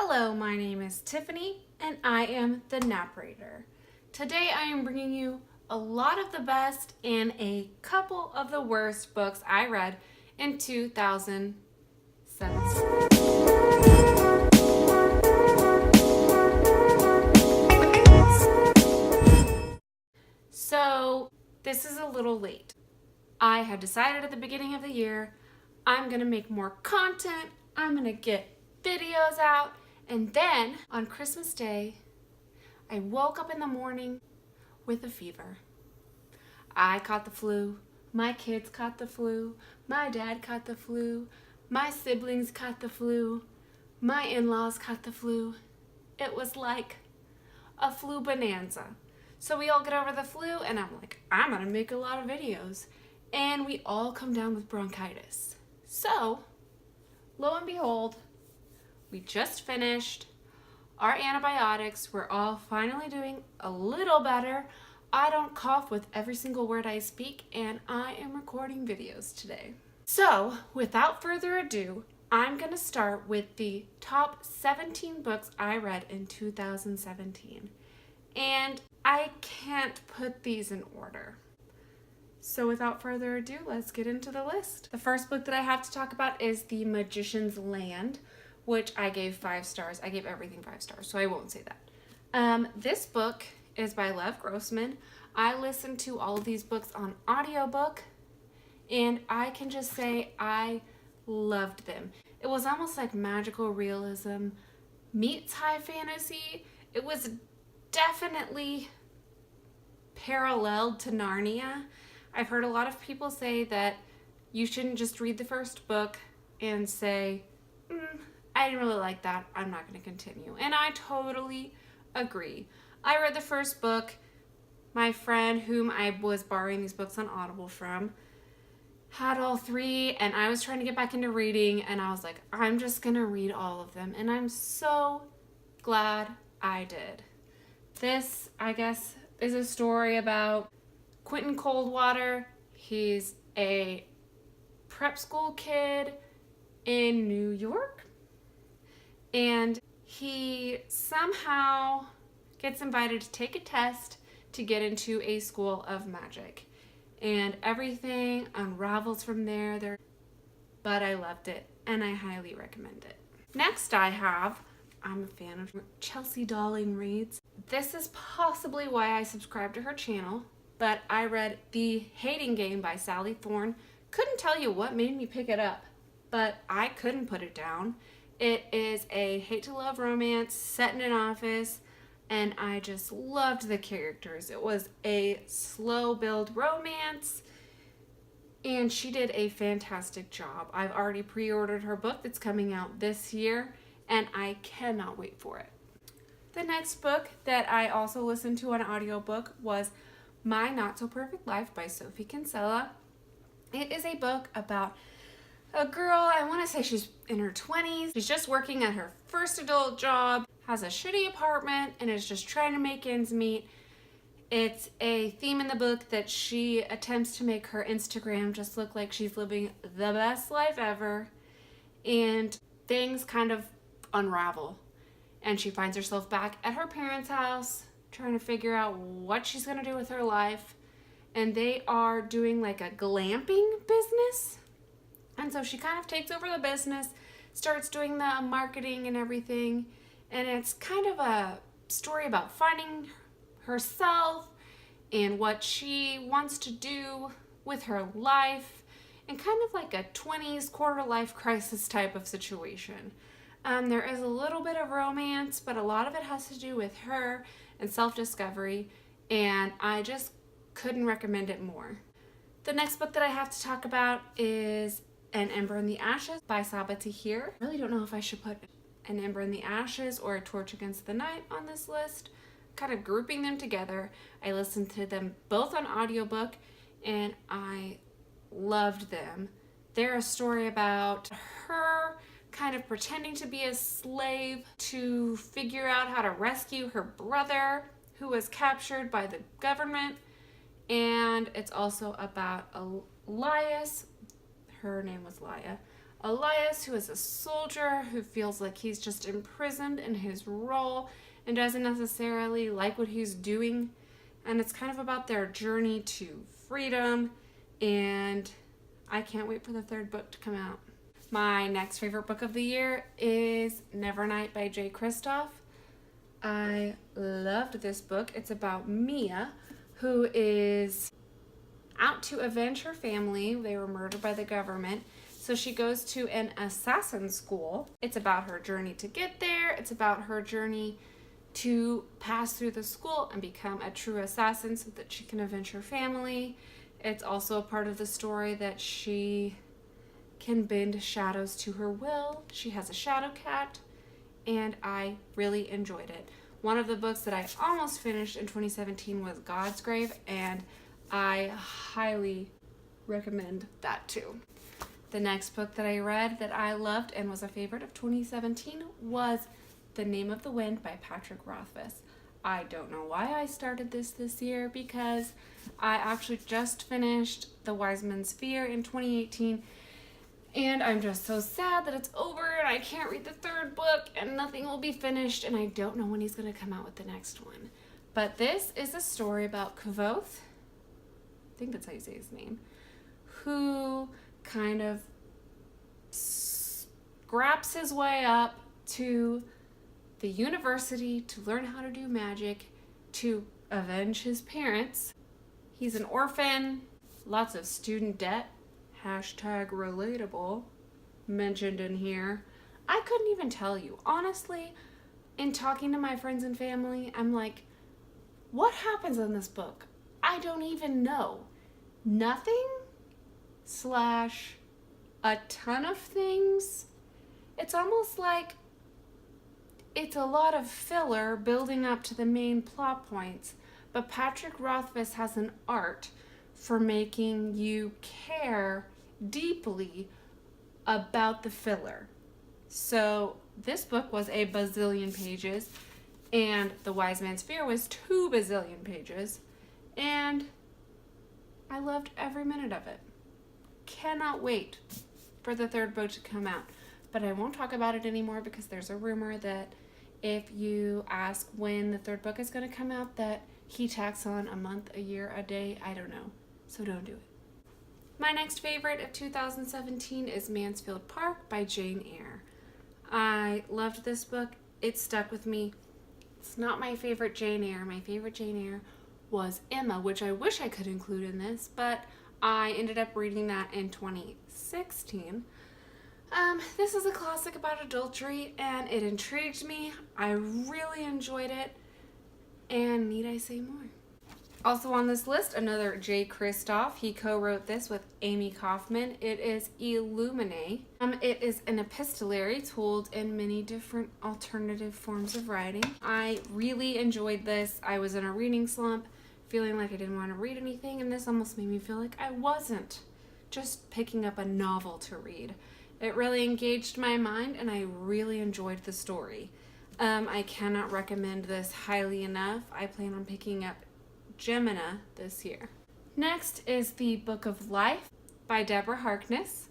Hello, my name is Tiffany, and I am the narrator. Today I am bringing you a lot of the best and a couple of the worst books I read in 2017. So, this is a little late. I had decided at the beginning of the year, I'm going to make more content, I'm going to get videos out, and then on Christmas Day, I woke up in the morning with a fever. I caught the flu, my kids caught the flu, my dad caught the flu, my siblings caught the flu, my in-laws caught the flu. It was like a flu bonanza. So we all get over the flu, and I'm like, I'm gonna make a lot of videos. And we all come down with bronchitis. So, lo and behold, we just finished our antibiotics. We're all finally doing a little better. I don't cough with every single word I speak, and I am recording videos today. So, without further ado, I'm gonna start with the top 17 books I read in 2017. And I can't put these in order. So without further ado, let's get into the list. The first book that I have to talk about is The Magician's Land, which I gave 5 stars. I gave everything 5 stars, so I won't say that. This book is by Lev Grossman. I listened to all of these books on audiobook, and I can just say I loved them. It was almost like magical realism meets high fantasy. It was definitely paralleled to Narnia. I've heard a lot of people say that you shouldn't just read the first book and say, I didn't really like that, I'm not going to continue. And I totally agree. I read the first book. My friend, whom I was borrowing these books on Audible from, had all 3, and I was trying to get back into reading, and I was like, I'm just going to read all of them. And I'm so glad I did. This, I guess, is a story about Quentin Coldwater. He's a prep school kid in New York, and he somehow gets invited to take a test to get into a school of magic, and everything unravels from there. But I loved it, and I highly recommend it. Next I'm a fan of Chelsea Darling Reads. This is possibly why I subscribed to her channel, but I read The Hating Game by Sally Thorne. Couldn't tell you what made me pick it up, but I couldn't put it down. It is a hate-to-love romance set in an office, and I just loved the characters. It was a slow build romance, and she did a fantastic job. I've already pre-ordered her book that's coming out this year, and I cannot wait for it. The next book that I also listened to on audiobook was My Not So Perfect Life by Sophie Kinsella. It is a book about a girl, I want to say she's in her 20s. She's just working at her first adult job, has a shitty apartment, and is just trying to make ends meet. It's a theme in the book that she attempts to make her Instagram just look like she's living the best life ever, and things kind of unravel, and she finds herself back at her parents' house trying to figure out what she's going to do with her life. And they are doing like a glamping business, and so she kind of takes over the business, starts doing the marketing and everything, and it's kind of a story about finding herself and what she wants to do with her life, and kind of like a 20s quarter life crisis type of situation. There is a little bit of romance, but a lot of it has to do with her and self-discovery, and I just couldn't recommend it more. The next book that I have to talk about is An Ember in the Ashes by Sabaa Tahir. I really don't know if I should put An Ember in the Ashes or A Torch Against the Night on this list. Kind of grouping them together. I listened to them both on audiobook, and I loved them. They're a story about her kind of pretending to be a slave to figure out how to rescue her brother who was captured by the government. And it's also about Elias, her name was Laia, Elias, who is a soldier who feels like he's just imprisoned in his role and doesn't necessarily like what he's doing. And it's kind of about their journey to freedom, and I can't wait for the third book to come out. My next favorite book of the year is Nevernight by J. Kristoff. I loved this book. It's about Mia, who is out to avenge her family. They were murdered by the government. So she goes to an assassin school. It's about her journey to get there. It's about her journey to pass through the school and become a true assassin so that she can avenge her family. It's also a part of the story that she can bend shadows to her will. She has a shadow cat, and I really enjoyed it. One of the books that I almost finished in 2017 was God's Grave, and I highly recommend that too. The next book that I read that I loved and was a favorite of 2017 was The Name of the Wind by Patrick Rothfuss. I don't know why I started this year, because I actually just finished The Wise Man's Fear in 2018, and I'm just so sad that it's over and I can't read the third book and nothing will be finished, and I don't know when he's going to come out with the next one. But this is a story about Kvoth, I think that's how you say his name, who kind of scraps his way up to the university to learn how to do magic, to avenge his parents. He's an orphan, lots of student debt, hashtag relatable, mentioned in here. I couldn't even tell you. Honestly, in talking to my friends and family, I'm like, what happens in this book? I don't even know. Nothing / a ton of things. It's almost like it's a lot of filler building up to the main plot points, but Patrick Rothfuss has an art for making you care deeply about the filler. So this book was a bazillion pages, and The Wise Man's Fear was 2 bazillion pages, and I loved every minute of it. Cannot wait for the third book to come out, but I won't talk about it anymore because there's a rumor that if you ask when the third book is going to come out, that he tacks on a month, a year, a day, I don't know. So don't do it. My next favorite of 2017 is Mansfield Park by Jane Eyre. I loved this book. It stuck with me. It's not my favorite Jane Eyre. My favorite Jane Eyre was Emma, which I wish I could include in this, but I ended up reading that in 2016. This is a classic about adultery, and it intrigued me. I really enjoyed it, and need I say more? Also on this list, another J. Kristoff. He co-wrote this with Amy Kaufman. It is Illuminate. It is an epistolary told in many different alternative forms of writing. I really enjoyed this. I was in a reading slump, feeling like I didn't want to read anything, and this almost made me feel like I wasn't just picking up a novel to read. It really engaged my mind, and I really enjoyed the story. I cannot recommend this highly enough. I plan on picking up Gemina this year. Next is The Book of Life by Deborah Harkness.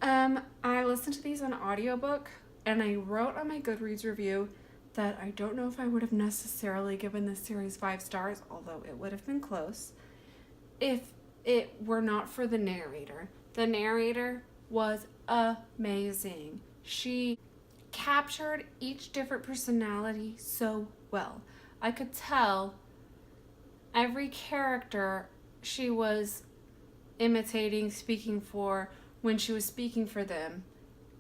I listened to these on audiobook, and I wrote on my Goodreads review that I don't know if I would have necessarily given this series 5 stars, although it would have been close, if it were not for the narrator. The narrator was amazing. She captured each different personality so well. I could tell every character she was imitating, speaking for, when she was speaking for them,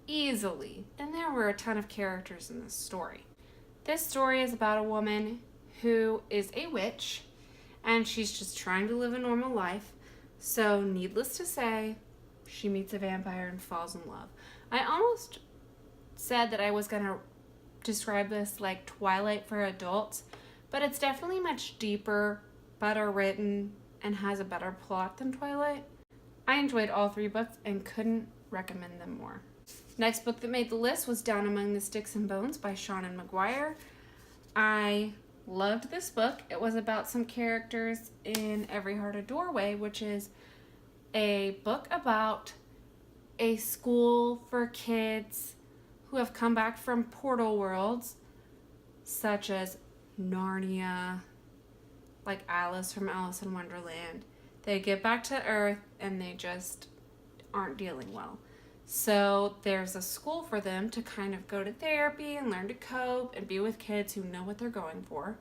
easily. And there were a ton of characters in this story. This story is about a woman who is a witch, and she's just trying to live a normal life. So, needless to say, she meets a vampire and falls in love. I almost said that I was going to describe this like Twilight for adults, but it's definitely much deeper, better written, and has a better plot than Twilight. I enjoyed all 3 books and couldn't recommend them more. Next book that made the list was Down Among the Sticks and Bones by Seanan McGuire. I loved this book. It was about some characters in Every Heart a Doorway, which is a book about a school for kids who have come back from portal worlds, such as Narnia, like Alice from Alice in Wonderland. They get back to Earth and they just aren't dealing well. So there's a school for them to kind of go to therapy and learn to cope and be with kids who know what they're going for.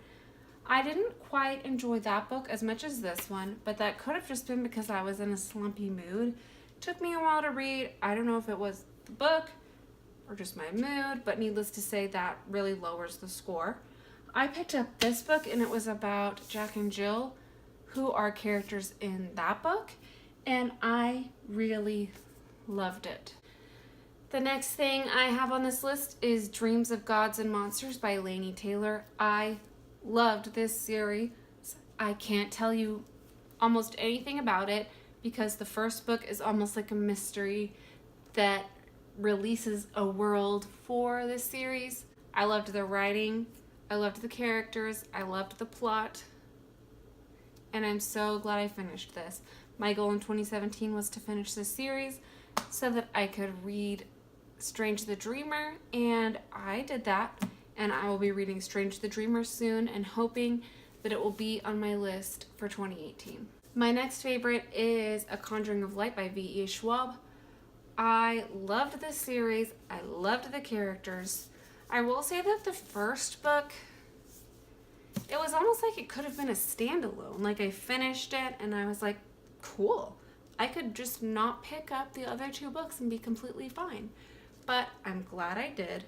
I didn't quite enjoy that book as much as this one, but that could have just been because I was in a slumpy mood. It took me a while to read. I don't know if it was the book or just my mood, but needless to say, that really lowers the score. I picked up this book and it was about Jack and Jill, who are characters in that book, and I really loved it. The next thing I have on this list is Dreams of Gods and Monsters by Laini Taylor. I loved this series. I can't tell you almost anything about it because the first book is almost like a mystery that releases a world for this series. I loved the writing, I loved the characters, I loved the plot, and I'm so glad I finished this. My goal in 2017 was to finish this series so that I could read Strange the Dreamer, and I did that, and I will be reading Strange the Dreamer soon and hoping that it will be on my list for 2018. My next favorite is A Conjuring of Light by V.E. Schwab. I loved this series. I loved the characters. I will say that the first book, it was almost like it could have been a standalone. Like, I finished it and I was like, cool. I could just not pick up the other two books and be completely fine. But I'm glad I did.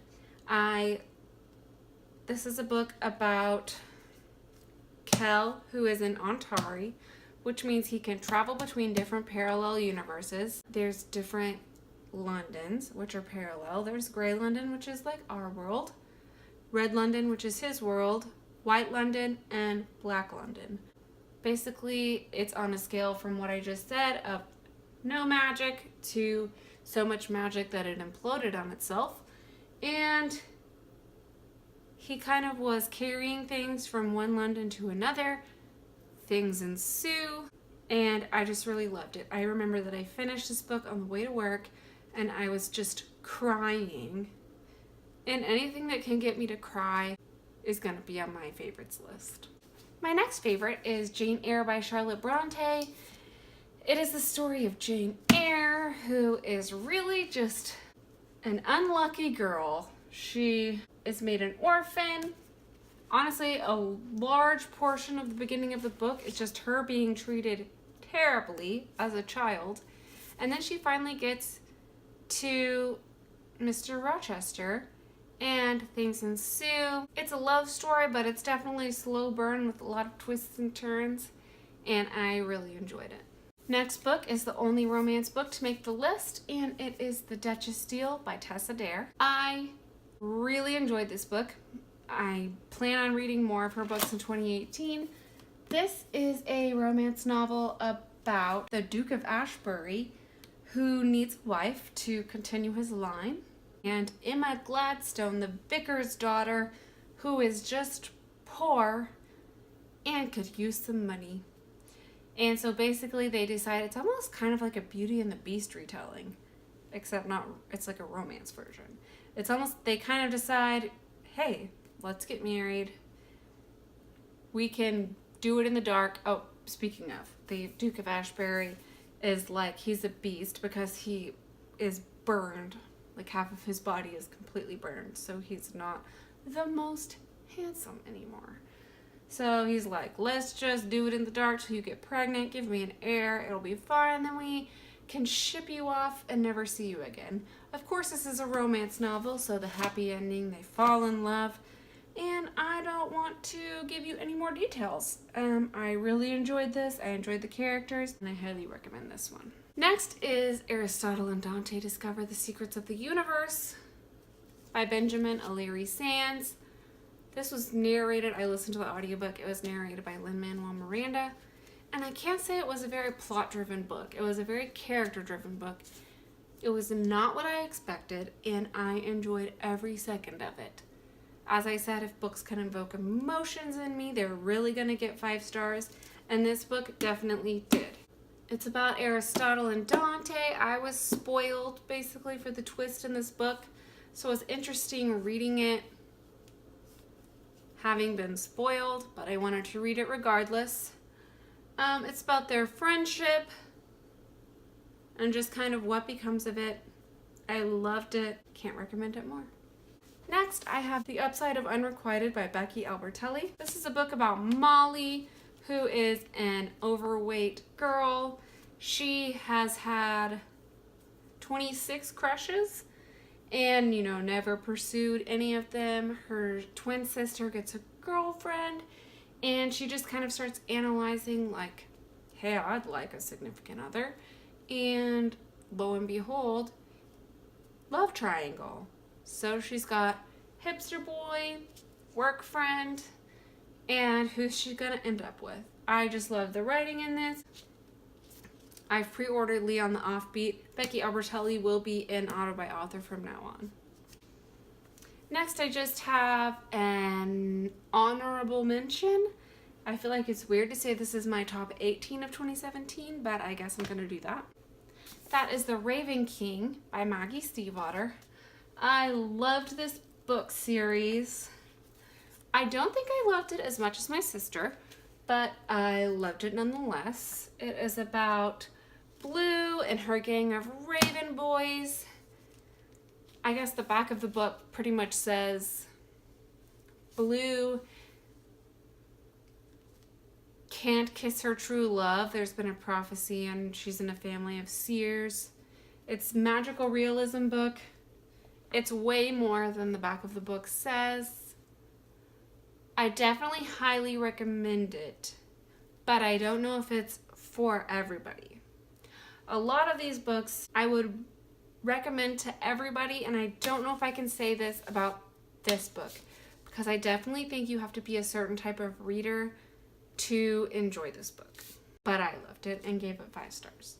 This is a book about Kel, who is an Ontari, which means he can travel between different parallel universes. There's different Londons, which are parallel. There's Grey London, which is like our world, Red London, which is his world, White London, and Black London. Basically, it's on a scale from what I just said of no magic to so much magic that it imploded on itself. And he kind of was carrying things from one London to another. Things ensue, and I just really loved it. I remember that I finished this book on the way to work, and I was just crying. And anything that can get me to cry is going to be on my favorites list. My next favorite is Jane Eyre by Charlotte Bronte. It is the story of Jane Eyre, who is really just an unlucky girl. She is made an orphan. Honestly, a large portion of the beginning of the book is just her being treated terribly as a child. And then she finally gets to Mr. Rochester, and things ensue. It's a love story, but it's definitely a slow burn with a lot of twists and turns, and I really enjoyed it. Next book is the only romance book to make the list, and it is The Duchess Deal by Tessa Dare. I really enjoyed this book. I plan on reading more of her books in 2018. This is a romance novel about the Duke of Ashbury, who needs a wife to continue his line, and Emma Gladstone, the vicar's daughter, who is just poor and could use some money. And so basically they decide it's almost kind of like a Beauty and the Beast retelling, except not, it's like a romance version. It's almost, they kind of decide, hey, let's get married. We can do it in the dark. Oh, speaking of, the Duke of Ashbury is like, he's a beast because he is burned. Like, half of his body is completely burned, so he's not the most handsome anymore. So he's like, let's just do it in the dark till you get pregnant, give me an heir, it'll be fine, and then we can ship you off and never see you again. Of course, this is a romance novel, so the happy ending, they fall in love, and I don't want to give you any more details. I really enjoyed this, I enjoyed the characters, and I highly recommend this one. Next is Aristotle and Dante Discover the Secrets of the Universe by Benjamin O'Leary Sands. This was narrated, I listened to the audiobook, it was narrated by Lin-Manuel Miranda, and I can't say it was a very plot-driven book. It was a very character-driven book. It was not what I expected, and I enjoyed every second of it. As I said, if books can invoke emotions in me, they're really going to get 5 stars, and this book definitely did. It's about Aristotle and Dante. I was spoiled basically for the twist in this book, so it was interesting reading it having been spoiled, but I wanted to read it regardless. It's about their friendship and just kind of what becomes of it. I loved it. Can't recommend it more. Next, I have The Upside of Unrequited by Becky Albertelli. This is a book about Molly, who is an overweight girl. She has had 26 crushes and, never pursued any of them. Her twin sister gets a girlfriend, and she just kind of starts analyzing, like, hey, I'd like a significant other. And lo and behold, love triangle. So she's got hipster boy, work friend, and who's she gonna end up with? I just love the writing in this. I've pre-ordered Leon the Offbeat. Becky Albertelli will be an author by author from now on. Next, I just have an honorable mention. I feel like it's weird to say this is my top 18 of 2017, but I guess I'm gonna do that. That is The Raven King by Maggie Stiefvater. I loved this book series. I don't think I loved it as much as my sister, but I loved it nonetheless. It is about Blue and her gang of Raven boys. I guess the back of the book pretty much says Blue can't kiss her true love. There's been a prophecy and she's in a family of seers. It's magical realism book. It's way more than the back of the book says. I definitely highly recommend it, but I don't know if it's for everybody. A lot of these books I would recommend to everybody, and I don't know if I can say this about this book, because I definitely think you have to be a certain type of reader to enjoy this book. But I loved it and gave it 5 stars.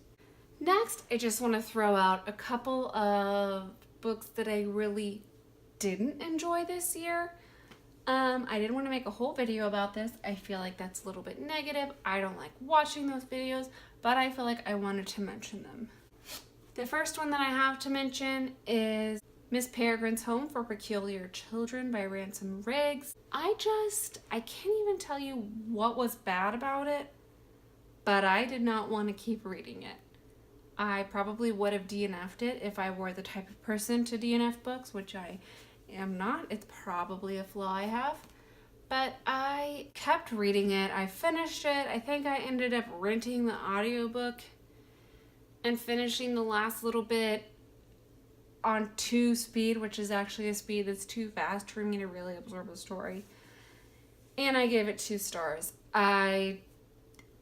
Next, I just want to throw out a couple of books that I really didn't enjoy this year. I didn't want to make a whole video about this. I feel like that's a little bit negative. I don't like watching those videos, but I feel like I wanted to mention them. The first one that I have to mention is Miss Peregrine's Home for Peculiar Children by Ransom Riggs. I can't even tell you what was bad about it, but I did not want to keep reading it. I probably would have DNF'd it if I were the type of person to DNF books, which I am not. It's probably a flaw I have. But I kept reading it. I finished it. I think I ended up renting the audiobook and finishing the last little bit on 2 speed, which is actually a speed that's too fast for me to really absorb the story. And I gave it 2 stars. I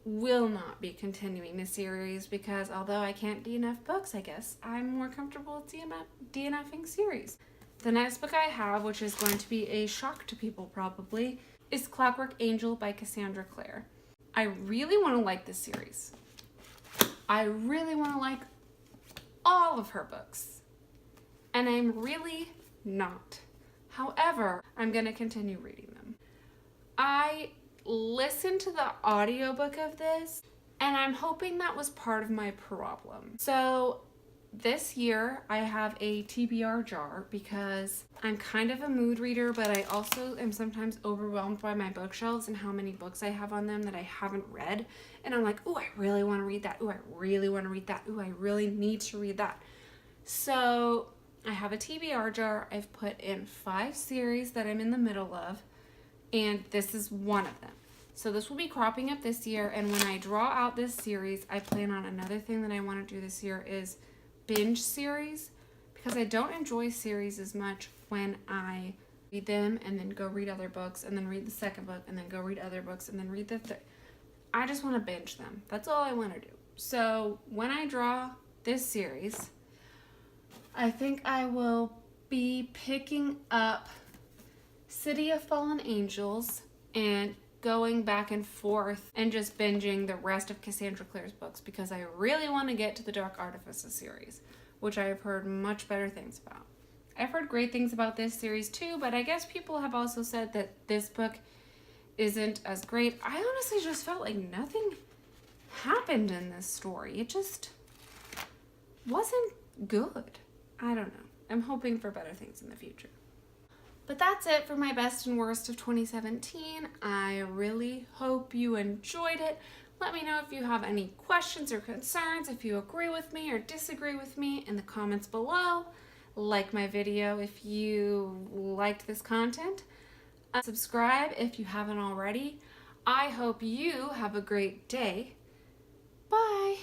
will not be continuing the series because although I can't DNF books, I guess I'm more comfortable with DNFing series. The next book I have, which is going to be a shock to people probably, is Clockwork Angel by Cassandra Clare. I really want to like this series. I really want to like all of her books. And I'm really not. However, I'm going to continue reading them. I listened to the audiobook of this, and I'm hoping that was part of my problem. So this year I have a TBR jar because I'm kind of a mood reader, but I also am sometimes overwhelmed by my bookshelves and how many books I have on them that I haven't read. And I'm like, oh, I really want to read that. Oh, I really want to read that. Oh, I really need to read that. So I have a TBR jar. I've put in 5 series that I'm in the middle of, and this is one of them. So this will be cropping up this year, and when I draw out this series, I plan on another thing that I want to do this year is binge series, because I don't enjoy series as much when I read them and then go read other books and then read the second book and then go read other books and then read the third. I just want to binge them. That's all I want to do. So when I draw this series, I think I will be picking up City of Fallen Angels and going back and forth and just binging the rest of Cassandra Clare's books because I really want to get to the Dark Artifices series, which I have heard much better things about. I've heard great things about this series too, but I guess people have also said that this book isn't as great. I honestly just felt like nothing happened in this story. It just wasn't good. I don't know. I'm hoping for better things in the future. But that's it for my best and worst of 2017. I really hope you enjoyed it. Let me know if you have any questions or concerns, if you agree with me or disagree with me in the comments below. Like my video if you liked this content. Subscribe if you haven't already. I hope you have a great day. Bye.